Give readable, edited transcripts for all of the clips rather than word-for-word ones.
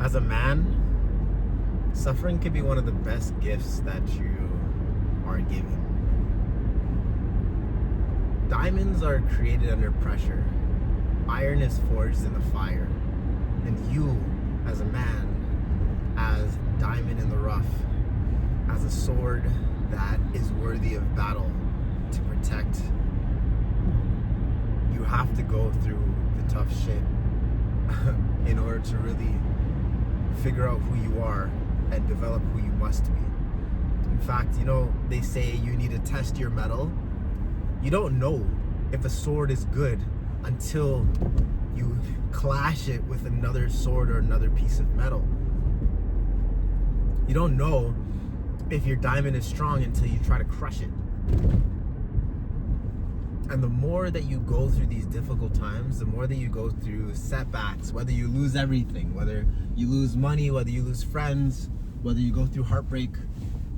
As a man, suffering can be one of the best gifts that you are given. Diamonds are created under pressure. Iron is forged in the fire. And you, as a man, as diamond in the rough, as a sword that is worthy of battle to protect, you have to go through the tough shit in order to really figure out who you are and develop who you must be. In fact, they say you need to test your metal. You don't know if a sword is good until you clash it with another sword or another piece of metal. You don't know if your diamond is strong until you try to crush it. And the more that you go through these difficult times, the more that you go through setbacks, whether you lose everything, whether you lose money, whether you lose friends, whether you go through heartbreak,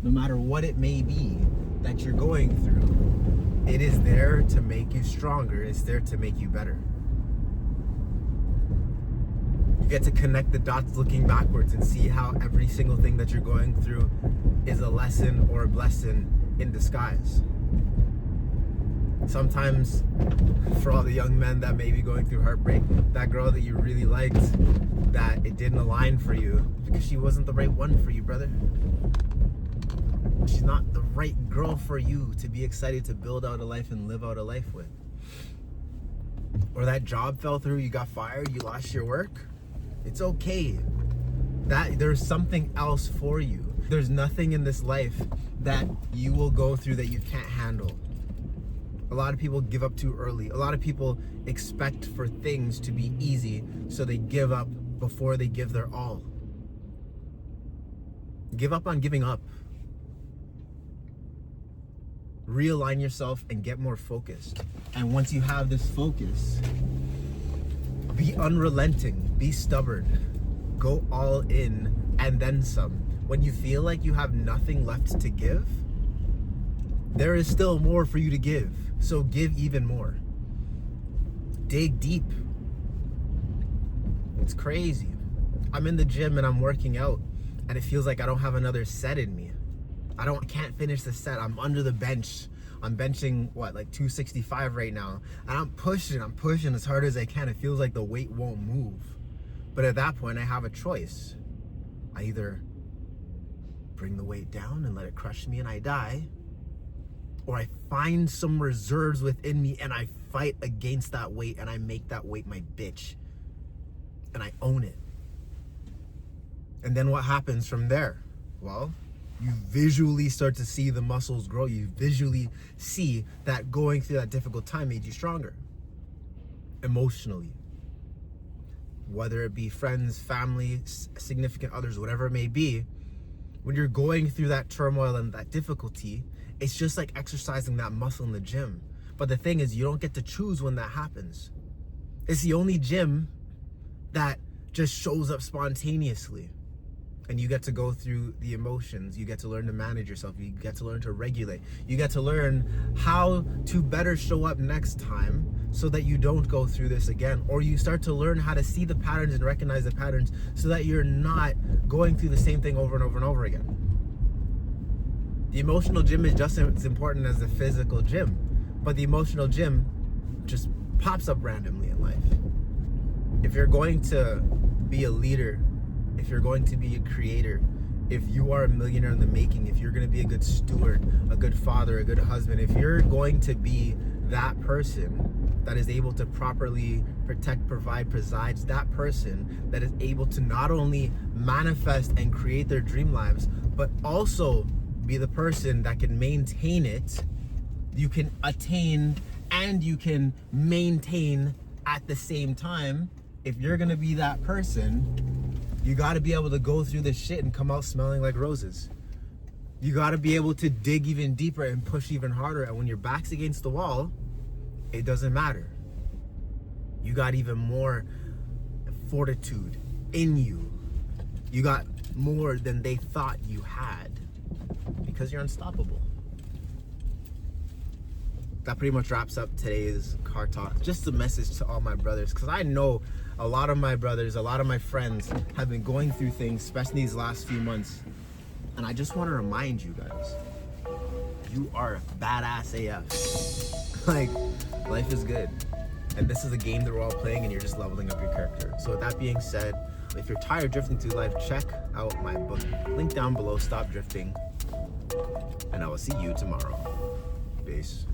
no matter what it may be that you're going through, it is there to make you stronger. It's there to make you better. You get to connect the dots looking backwards and see how every single thing that you're going through is a lesson or a blessing in disguise. Sometimes, for all the young men that may be going through heartbreak, that girl that you really liked, that it didn't align for you because she wasn't the right one for you, brother. She's not the right girl for you to be excited to build out a life and live out a life with. Or that job fell through, you got fired, you lost your work. It's okay. That there's something else for you. There's nothing in this life that you will go through that you can't handle. A lot of people give up too early. A lot of people expect for things to be easy, so they give up before they give their all. Give up on giving up. Realign yourself and get more focused. And once you have this focus, be unrelenting, be stubborn, go all in and then some. When you feel like you have nothing left to give, there is still more for you to give. So give even more. Dig deep. It's crazy. I'm in the gym and I'm working out and it feels like I don't have another set in me. I can't finish the set. I'm under the bench. I'm benching like 265 right now. And I'm pushing as hard as I can. It feels like the weight won't move. But at that point I have a choice. I either bring the weight down and let it crush me and I die, or I find some reserves within me and I fight against that weight and I make that weight my bitch. And I own it. And then what happens from there? Well, you visually start to see the muscles grow. You visually see that going through that difficult time made you stronger. Emotionally. Whether it be friends, family, significant others, whatever it may be, when you're going through that turmoil and that difficulty, it's just like exercising that muscle in the gym. But the thing is, you don't get to choose when that happens. It's the only gym that just shows up spontaneously. And you get to go through the emotions. You get to learn to manage yourself. You get to learn to regulate. You get to learn how to better show up next time so that you don't go through this again. Or you start to learn how to see the patterns and recognize the patterns so that you're not going through the same thing over and over and over again. The emotional gym is just as important as the physical gym, but the emotional gym just pops up randomly in life. If you're going to be a leader, if you're going to be a creator, if you are a millionaire in the making, if you're going to be a good steward, a good father, a good husband, if you're going to be that person that is able to properly protect, provide, presides, that person that is able to not only manifest and create their dream lives, but also be the person that can maintain it, you can attain and you can maintain at the same time. If you're gonna be that person, you gotta be able to go through this shit and come out smelling like roses. You gotta be able to dig even deeper and push even harder. And when your back's against the wall, it doesn't matter. You got even more fortitude in you. You got more than they thought you had because you're unstoppable. That pretty much wraps up today's car talk. Just a message to all my brothers, because I know a lot of my brothers, a lot of my friends have been going through things, especially these last few months. And I just want to remind you guys, you are badass AF. Like, life is good. And this is a game that we're all playing, and you're just leveling up your character. So with that being said, if you're tired of drifting through life, check out my book. Link down below, Stop Drifting. And I will see you tomorrow. Peace.